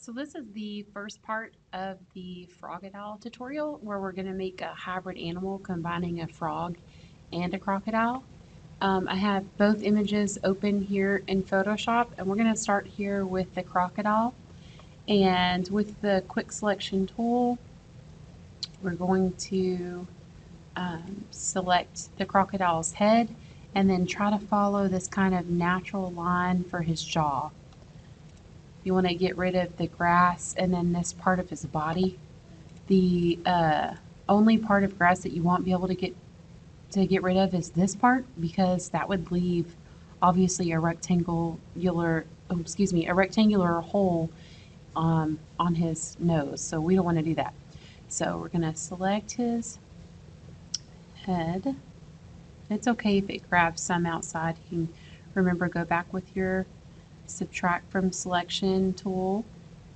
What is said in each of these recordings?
So this is the first part of the Frogodile tutorial where we're going to make a hybrid animal combining a frog and a crocodile. I have both images open here in Photoshop, and we're going to start here with the crocodile. And with the quick selection tool, we're going to select the crocodile's head and then try to follow this kind of natural line for his jaw. You want to get rid of the grass and then this part of his body. The only part of grass that you won't be able to get rid of is this part, because that would leave obviously a rectangular hole on his nose. So we don't want to do that. So we're going to select his head. It's okay if it grabs some outside. You can remember, go back with your subtract from selection tool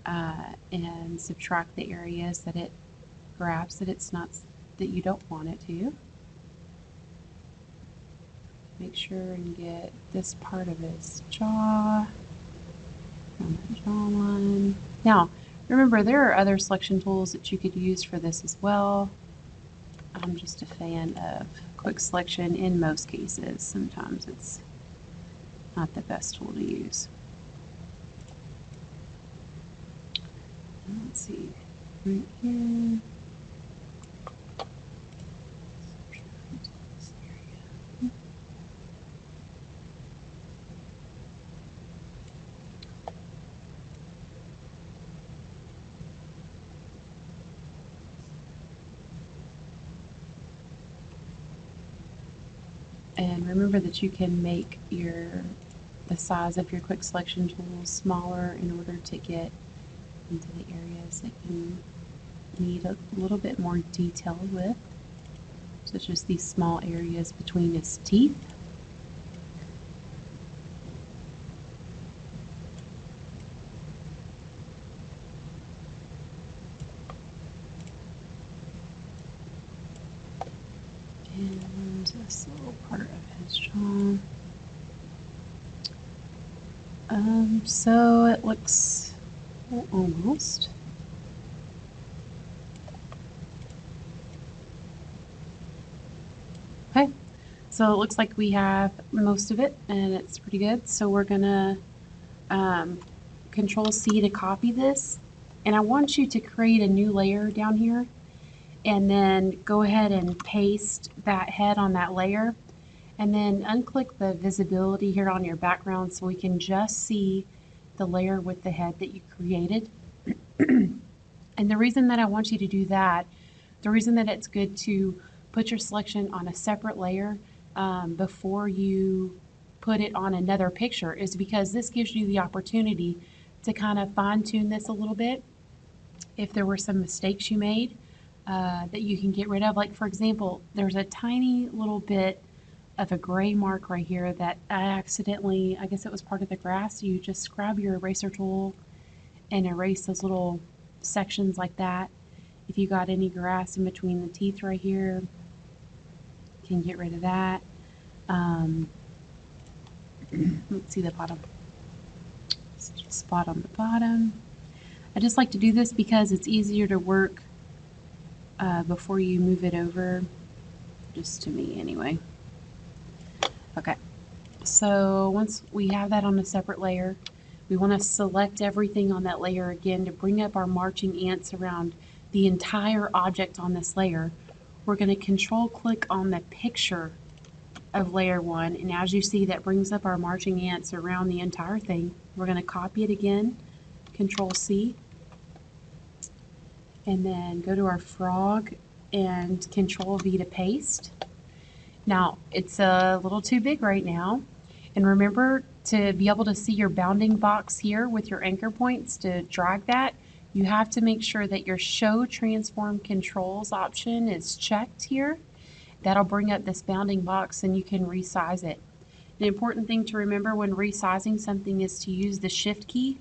and subtract the areas that it grabs that you don't want it to. Make sure and get this part of his jaw on that jawline. Now, remember, there are other selection tools that you could use for this as well. I'm just a fan of quick selection in most cases. Sometimes it's not the best tool to use. Let's see, right here. And remember that you can make the size of your quick selection tools smaller in order to get into the areas that you need a little bit more detail with, such as these small areas between his teeth. And this little part of his jaw. So it looks almost. Okay, so it looks like we have most of it, and it's pretty good. So we're gonna Control C to copy this, and I want you to create a new layer down here, and then go ahead and paste that head on that layer, and then unclick the visibility here on your background so we can just see the layer with the head that you created. And the reason that I want you to do that, the reason that it's good to put your selection on a separate layer before you put it on another picture, is because this gives you the opportunity to kind of fine tune this a little bit. If there were some mistakes you made that you can get rid of, like for example, there's a tiny little bit of a gray mark right here that I accidentally, I guess it was part of the grass. You just grab your eraser tool and erase those little sections like that. If you got any grass in between the teeth right here, you can get rid of that. Let's see the bottom. Spot on the bottom. I just like to do this because it's easier to work before you move it over, just to me anyway. Okay, so once we have that on a separate layer, we want to select everything on that layer again to bring up our marching ants around the entire object on this layer. We're going to control click on the picture of layer 1, and as you see, that brings up our marching ants around the entire thing. We're going to copy it again, Control C, and then go to our frog and Control V to paste. Now, it's a little too big right now, and remember to be able to see your bounding box here with your anchor points to drag that, you have to make sure that your Show Transform Controls option is checked here. That'll bring up this bounding box and you can resize it. The important thing to remember when resizing something is to use the Shift key.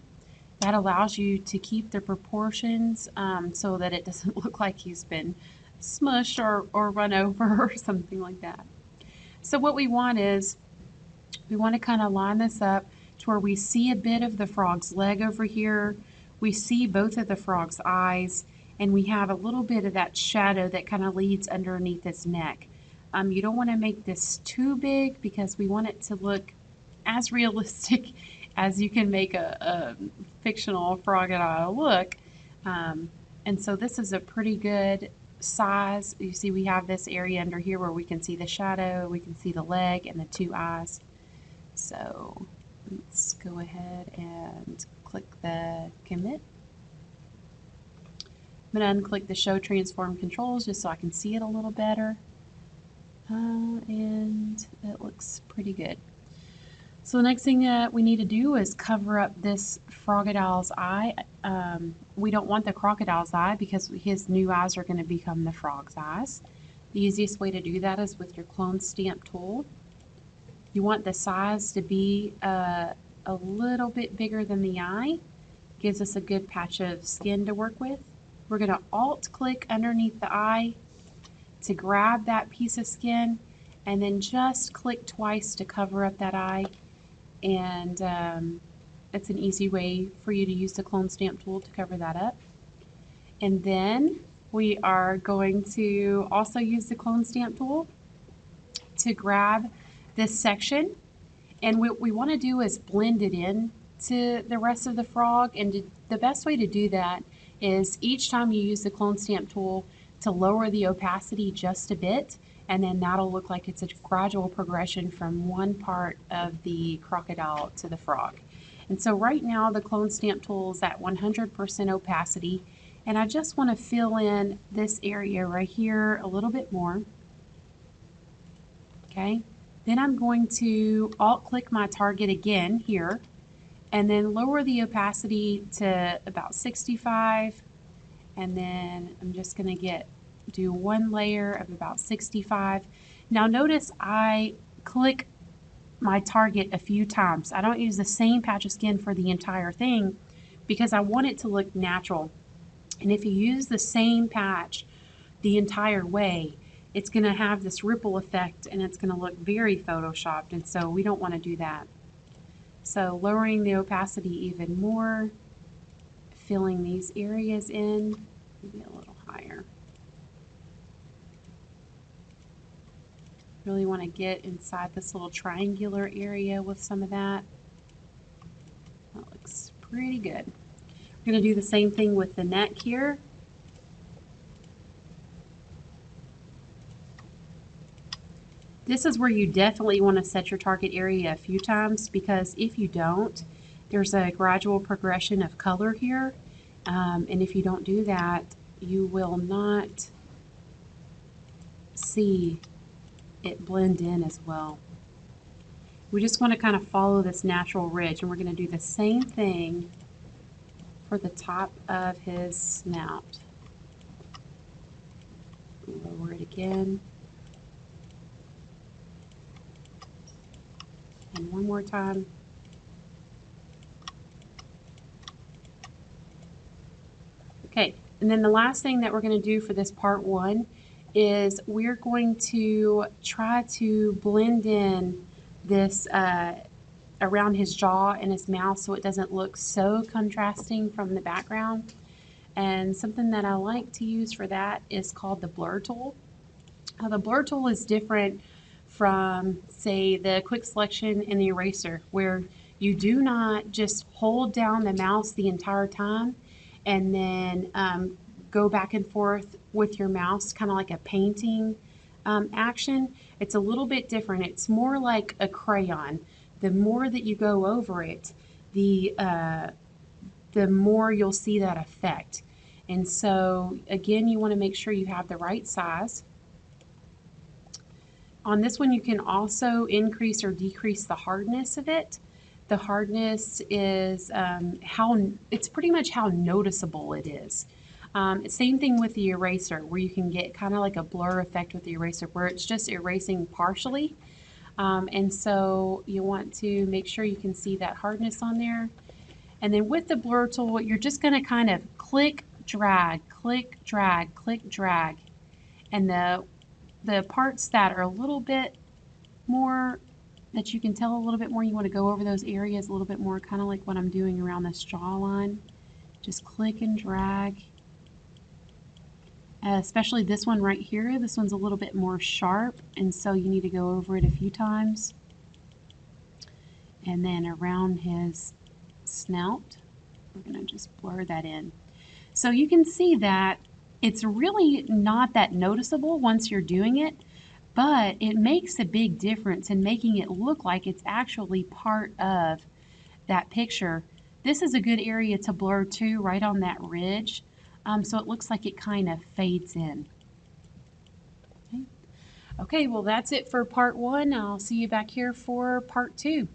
That allows you to keep the proportions so that it doesn't look like he's been smushed or run over or something like that. So what we want is, we want to kind of line this up to where we see a bit of the frog's leg over here. we see both of the frog's eyes, and we have a little bit of that shadow that kind of leads underneath his neck. You don't want to make this too big because we want it to look as realistic as you can make a fictional Frogodile look. And so this is a pretty good size. You see we have this area under here where we can see the shadow, we can see the leg and the two eyes. So let's go ahead and click the commit. I'm going to unclick the show transform controls just so I can see it a little better. And it looks pretty good. So the next thing that we need to do is cover up this Frogodile's eye. We don't want the crocodile's eye because his new eyes are going to become the frog's eyes. The easiest way to do that is with your clone stamp tool. You want the size to be a little bit bigger than the eye. Gives us a good patch of skin to work with. We're going to alt click underneath the eye to grab that piece of skin, and then just click twice to cover up that eye. And it's an easy way for you to use the clone stamp tool to cover that up. And then we are going to also use the clone stamp tool to grab this section, and what we want to do is blend it in to the rest of the frog. And the best way to do that is each time you use the clone stamp tool to lower the opacity just a bit, and then that'll look like it's a gradual progression from one part of the crocodile to the frog. And so right now the clone stamp tool is at 100% opacity, and I just want to fill in this area right here a little bit more. Okay, then I'm going to alt click my target again here, and then lower the opacity to about 65, and then I'm just going to do one layer of about 65. Now notice I click my target a few times. I don't use the same patch of skin for the entire thing because I want it to look natural. And if you use the same patch the entire way, it's going to have this ripple effect and it's going to look very photoshopped, and so we don't want to do that. So lowering the opacity even more, filling these areas in, maybe a little higher. Really want to get inside this little triangular area with some of that. That looks pretty good. We're going to do the same thing with the neck here. This is where you definitely want to set your target area a few times, because if you don't, there's a gradual progression of color here. And if you don't do that, you will not see it blend in as well. We just want to kind of follow this natural ridge, and we're going to do the same thing for the top of his snout. Lower it again. And one more time. Okay, and then the last thing that we're going to do for this part one is we're going to try to blend in this around his jaw and his mouth so it doesn't look so contrasting from the background. And something that I like to use for that is called the blur tool. The blur tool is different from, say, the quick selection and the eraser, where you do not just hold down the mouse the entire time and then go back and forth with your mouse, kind of like a painting action. It's a little bit different. It's more like a crayon. The more that you go over it, the more you'll see that effect. And so again, you want to make sure you have the right size. On this one, you can also increase or decrease the hardness of it. The hardness is it's pretty much how noticeable it is. Same thing with the eraser, where you can get kind of like a blur effect with the eraser, where it's just erasing partially. And so you want to make sure you can see that hardness on there. And then with the blur tool, you're just going to kind of click, drag, click, drag, click, drag. And the parts that are a little bit more, that you can tell a little bit more, you want to go over those areas a little bit more, kind of like what I'm doing around this jawline. Just click and drag. Especially this one right here. This one's a little bit more sharp, and so you need to go over it a few times. And then around his snout, we're going to just blur that in. So you can see that it's really not that noticeable once you're doing it, but it makes a big difference in making it look like it's actually part of that picture. This is a good area to blur too, right on that ridge, so it looks like it kind of fades in. Okay, well that's it for part 1. I'll see you back here for part 2.